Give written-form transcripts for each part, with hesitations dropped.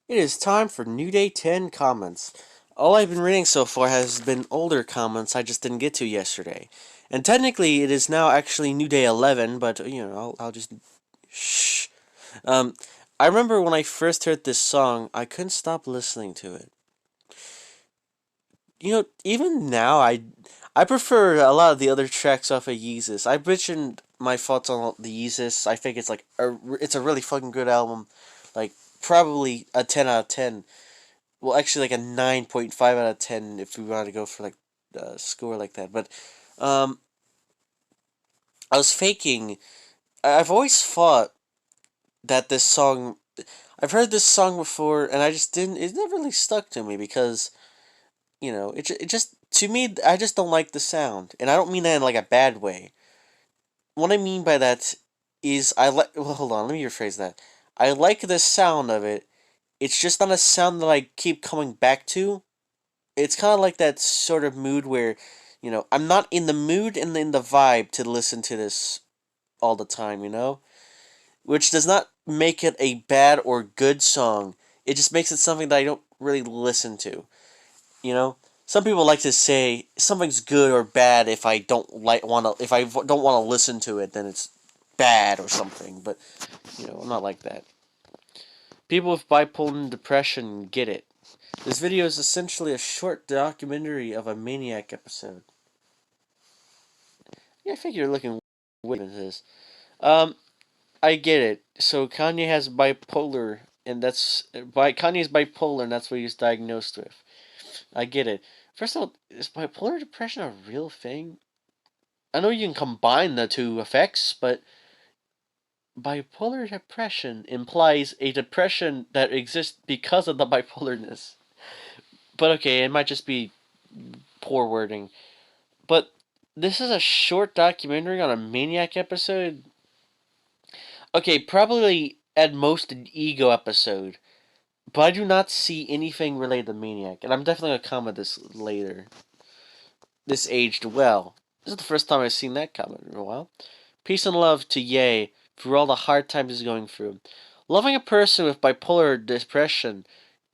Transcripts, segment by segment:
It is time for New Day 10 comments. All I've been reading so far has been older comments I just didn't get to yesterday. And technically, it is now actually New Day 11, but, I'll just... Shh. Um, I remember when I first heard this song, I couldn't stop listening to it. Even now, I prefer a lot of the other tracks off of Yeezus. I mentioned my thoughts on the Yeezus. I think it's a really fucking good album. Like, probably a 10 out of 10. Well, actually, like a 9.5 out of 10 if we wanted to go for like a score like that. But um, I was faking. I've always thought that this song. I've heard this song before, and I just didn't. It never really stuck to me because it just to me I just don't like the sound, and I don't mean that in like a bad way. What I mean by that is I like. Well, hold on. Let me rephrase that. I like the sound of it. It's just not a sound that I keep coming back to. It's kind of like that sort of mood where, I'm not in the mood and in the vibe to listen to this all the time, Which does not make it a bad or good song. It just makes it something that I don't really listen to, you know? Some people like to say something's good or bad if I don't don't want to listen to it, then it's bad or something, but I'm not like that. People with bipolar depression get it. This video is essentially a short documentary of a Maniac episode. Yeah, I think you're looking weird into this. Um, I get it. So Kanye has bipolar, and Kanye's bipolar, and that's what he's diagnosed with. I get it. First of all, is bipolar depression a real thing? I know you can combine the two effects, but bipolar depression implies a depression that exists because of the bipolarness. But okay, it might just be poor wording. But this is a short documentary on a Maniac episode. Okay, probably at most an ego episode, but I do not see anything related to Maniac, and I'm definitely gonna comment this later. This aged well. This is the first time I've seen that comment in a while. Peace and love to Ye for all the hard times he's going through. Loving a person with bipolar depression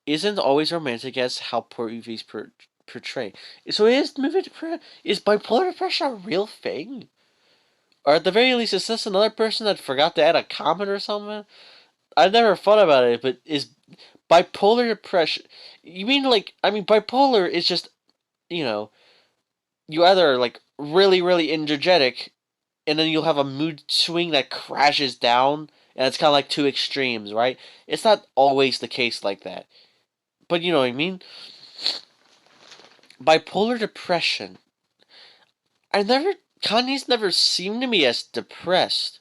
isn't always romantic as how poor movies portray. So is bipolar depression a real thing? Or at the very least, is this another person that forgot to add a comment or something? I never thought about it, but is bipolar depression? You mean like I mean bipolar is just you know you either like really really energetic, and then you'll have a mood swing that crashes down, and it's kind of like two extremes, right? It's not always the case like that, but you know what I mean. Bipolar depression. I never Kanye's never seemed to me as depressed.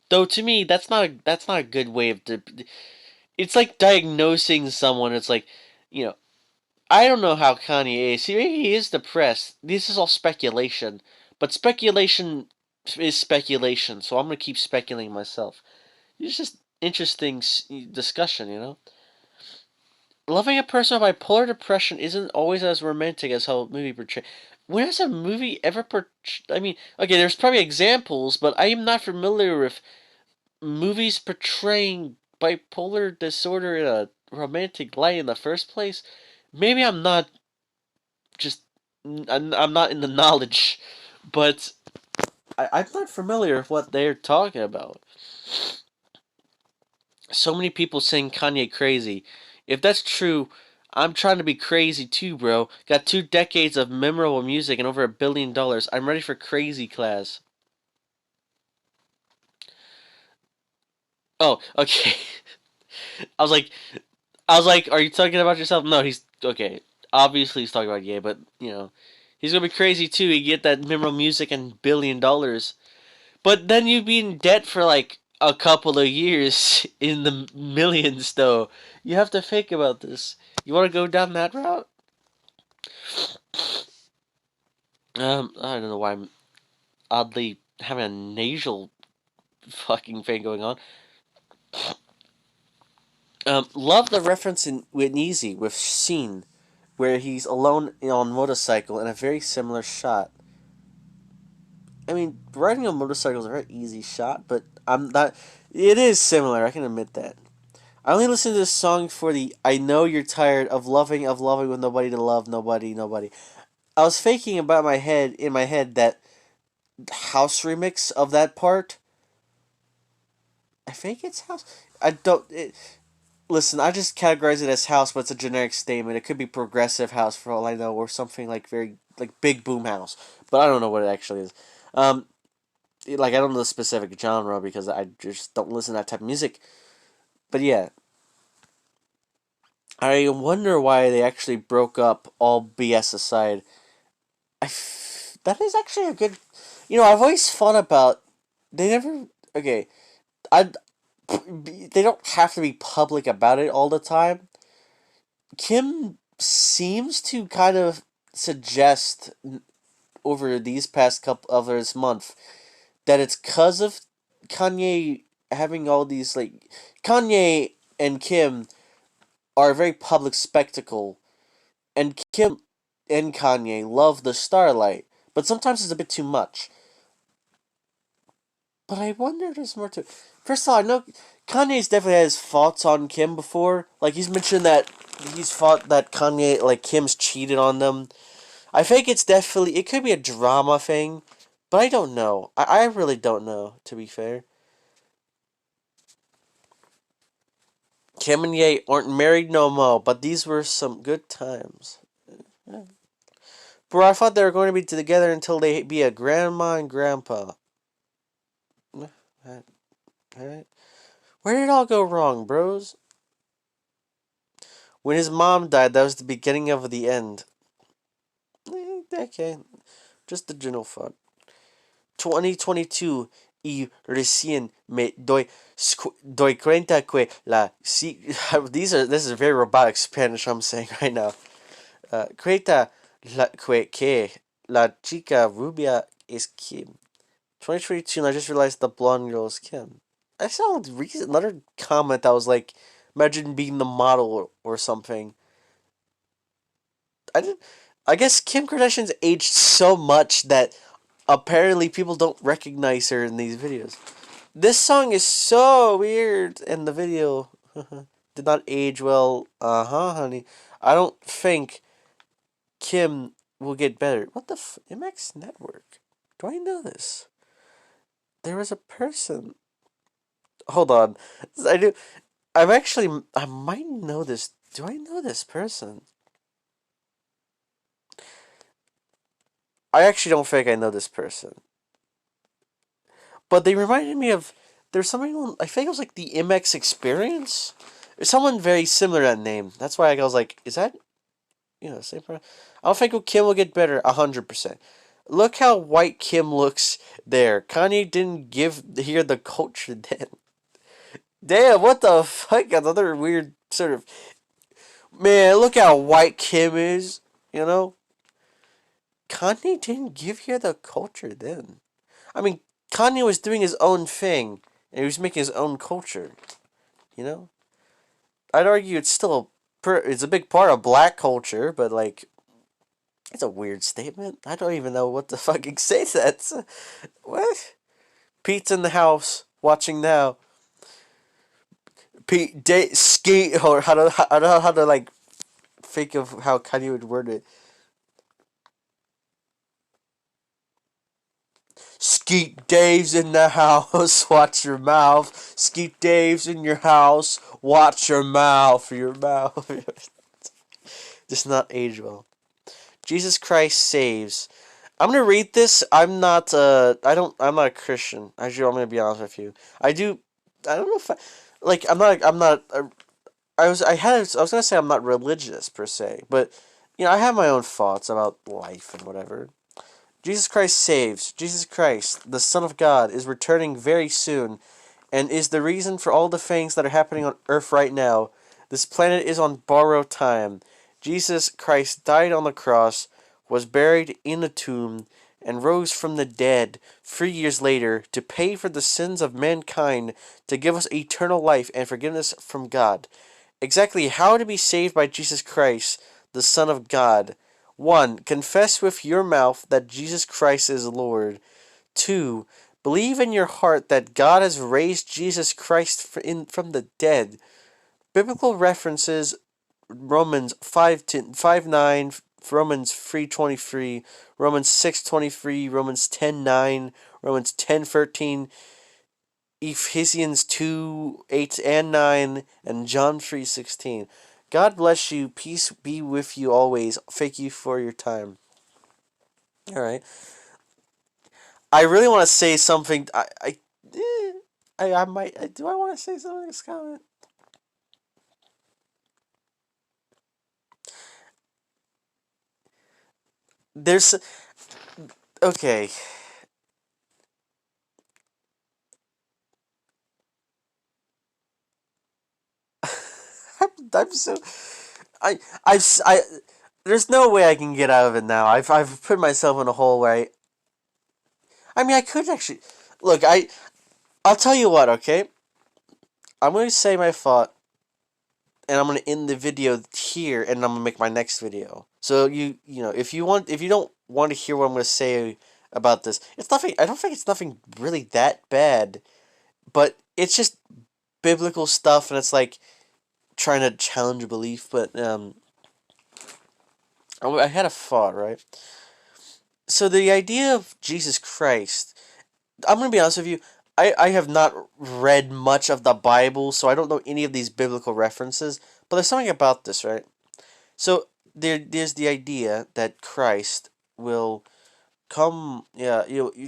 Though to me, that's not a good way of. It's like diagnosing someone. It's like, you know, I don't know how Kanye is. He is depressed. This is all speculation, but speculation is speculation. So I'm gonna keep speculating myself. It's just interesting discussion. Loving a person with bipolar depression isn't always as romantic as how a movie portrays. When has a movie ever portrayed? I mean, okay, there's probably examples, but I am not familiar with movies portraying bipolar disorder in a romantic light in the first place. Maybe I'm not just I'm not in the knowledge, but I'm not familiar with what they're talking about. So many people saying Kanye crazy. If that's true, I'm trying to be crazy too, bro. Got 2 decades of memorable music and over $1 billion. I'm ready for crazy class. Oh, okay. I was like, are you talking about yourself? No, he's okay. Obviously, he's talking about Ye, but he's gonna be crazy too. He get that memorable music and $1 billion, but then you'd be in debt for like a couple of years in the millions. Though you have to think about this. You want to go down that route? I don't know why I'm oddly having a nasal fucking thing going on. Love the reference in Whitney with Sheen, where he's alone on motorcycle in a very similar shot. I mean, riding a motorcycle is a very easy shot, but I'm not. It is similar. I can admit that. I only listen to this song for the I know you're tired of loving with nobody to love, nobody. I was faking about in my head that house remix of that part. I think it's house. I don't. Listen, I just categorize it as house, but it's a generic statement. It could be progressive house for all I know, or something like very like big boom house. But I don't know what it actually is. Um, like I don't know the specific genre because I just don't listen to that type of music. But yeah, I wonder why they actually broke up. All BS aside, that is actually a good. I've always thought about. They never. Okay, I. They don't have to be public about it all the time. Kim seems to kind of suggest over these past couple of this month that it's because of Kanye having all these like Kanye and Kim are a very public spectacle, and Kim and Kanye love the starlight, but sometimes it's a bit too much. But I wonder if there's more to it. First of all, I know Kanye's definitely had his thoughts on Kim before. Like he's mentioned that he's thought that Kanye like Kim's cheated on them. I think it's definitely it could be a drama thing, but I don't know. I really don't know, to be fair. Kim and Ye aren't married no more, but these were some good times. Yeah. Bro, I thought they were going to be together until they be a grandma and grandpa. Alright. Where did it all go wrong, bros? When his mom died, that was the beginning of the end. Okay, just the general thought. 2022 y recién me doy cuenta que la si this is very robotic Spanish I'm saying right now. Cuenta que la chica rubia es Kim. 2022 and I just realized the blonde girl is Kim. I saw another comment that was like, imagine being the model or something. I didn't. I guess Kim Kardashian's aged so much that apparently people don't recognize her in these videos. This song is so weird, and the video did not age well. Honey. I don't think Kim will get better. What the MX Network? Do I know this? There was a person. Hold on. I do. I'm actually. I might know this. Do I know this person? I actually don't think I know this person. But they reminded me of. There's something. I think it was like the MX Experience. There's someone very similar to that name. That's why I was like, is that same person? I don't think Kim will get better 100%. Look how white Kim looks there. Kanye didn't hear the culture then. Damn, what the fuck? Another weird sort of man. Look how white Kim is. You know, Kanye didn't give here the culture then. I mean, Kanye was doing his own thing and he was making his own culture. You know, I'd argue it's still it's a big part of black culture, but like it's a weird statement. I don't even know what to fucking say to that. What? Pete's in the house watching now. Pete skate or I don't know how to like think of how Kanye would word it. Skeet Dave's in the house, watch your mouth. Skeet Dave's in your house, watch your mouth. Your mouth. Does not age well. Jesus Christ saves. I'm gonna read this. I'm not. I'm not a Christian. Actually, I'm gonna be honest with you. I don't know if like. I'm not. I'm not. I was. I had. I was gonna say I'm not religious per se, but I have my own thoughts about life and whatever. Jesus Christ saves. Jesus Christ, the Son of God, is returning very soon, and is the reason for all the things that are happening on Earth right now. This planet is on borrowed time. Jesus Christ died on the cross, was buried in a tomb, and rose from the dead 3 years later to pay for the sins of mankind, to give us eternal life and forgiveness from God. Exactly how to be saved by Jesus Christ, the Son of God. 1. Confess with your mouth that Jesus Christ is Lord. 2. Believe in your heart that God has raised Jesus Christ from the dead. biblical references Romans 5:9, Romans 3:23, Romans 6:23, Romans 10:9, Romans 10:13, Ephesians 2:8 and 9, and John 3:16. God bless you. Peace be with you always. Thank you for your time. All right. I really want to say something. I might. Do I want to say something in this comment? There's okay. I'm so I there's no way I can get out of it now. I've put myself in a hole where I mean I could actually look. I'll tell you what. Okay, I'm gonna say my thought, and I'm gonna end the video here, and I'm gonna make my next video. So you know if you don't want to hear what I'm gonna say about this, it's nothing. I don't think it's nothing really that bad, but it's just biblical stuff, and it's like trying to challenge a belief. But I had a thought, right? So the idea of Jesus Christ, I'm gonna be honest with you. I have not read much of the Bible, so I don't know any of these biblical references. But there's something about this, right? So there's the idea that Christ will come. Yeah,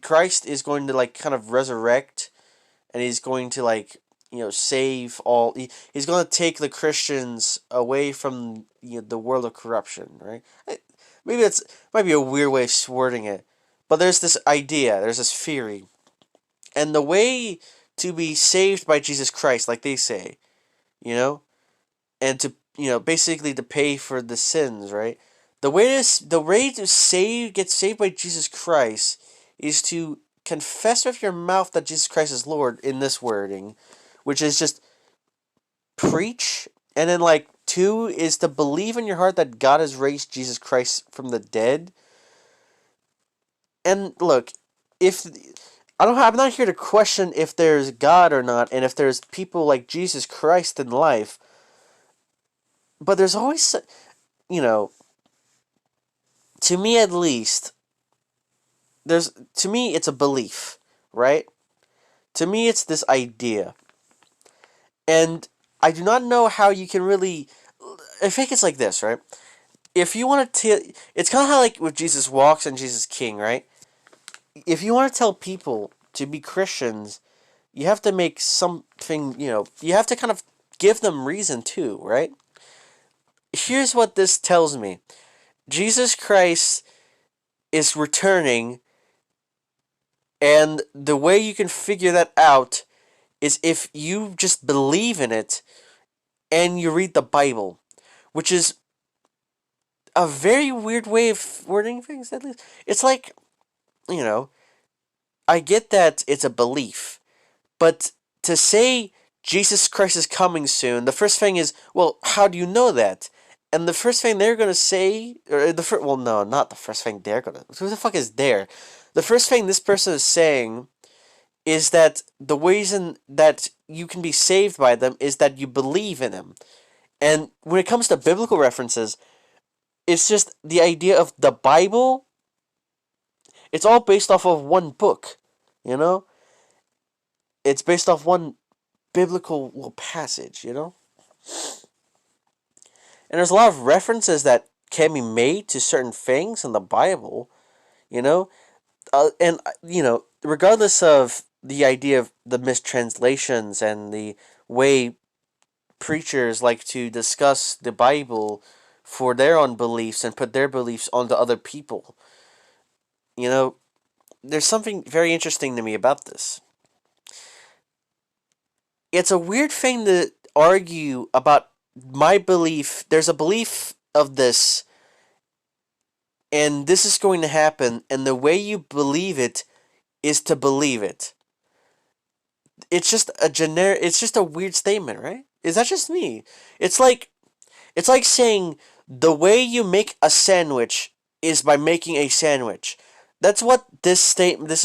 Christ is going to like kind of resurrect, and he's going to like save all. He's going to take the Christians away from the world of corruption, right? Maybe that's might be a weird way of wording it, but there's this idea, there's this theory, and the way to be saved by Jesus Christ, like they say, you know, and to basically to pay for the sins, right? The way to get saved by Jesus Christ is to confess with your mouth that Jesus Christ is Lord in this wording, which is just preach, and then like two is to believe in your heart that God has raised Jesus Christ from the dead. And look, if I'm not here to question if there's God or not, and if there's people like Jesus Christ in life, but there's always, you know, to me at least, to me it's a belief, right? To me it's this idea, and I do not know how you can really. I think it's like this, right? If you want to, it's kind of how like with Jesus walks and Jesus King, right? If you want to tell people to be Christians, you have to make something, you have to kind of give them reason too, right? Here's what this tells me. Jesus Christ is returning, and the way you can figure that out is if you just believe in it and you read the Bible, which is a very weird way of wording things, at least. It's like, you know, I get that it's a belief, but to say Jesus Christ is coming soon, the first thing is, well, how do you know that? And the first thing they're gonna say, or well, no, not the first thing they're gonna. Who the fuck is there? The first thing this person is saying is that the reason that you can be saved by them is that you believe in him. And when it comes to biblical references, it's just the idea of the Bible. It's all based off of one book, you know. It's based off one biblical little passage, you know? And there's a lot of references that can be made to certain things in the Bible, you know? And, regardless of the idea of the mistranslations and the way preachers like to discuss the Bible for their own beliefs and put their beliefs onto other people, there's something very interesting to me about this. It's a weird thing to argue about my belief. There's a belief of this, and this is going to happen, and the way you believe it is to believe it. It's just a weird statement, right? Is that just me? It's like saying the way you make a sandwich is by making a sandwich. That's what this statement. This is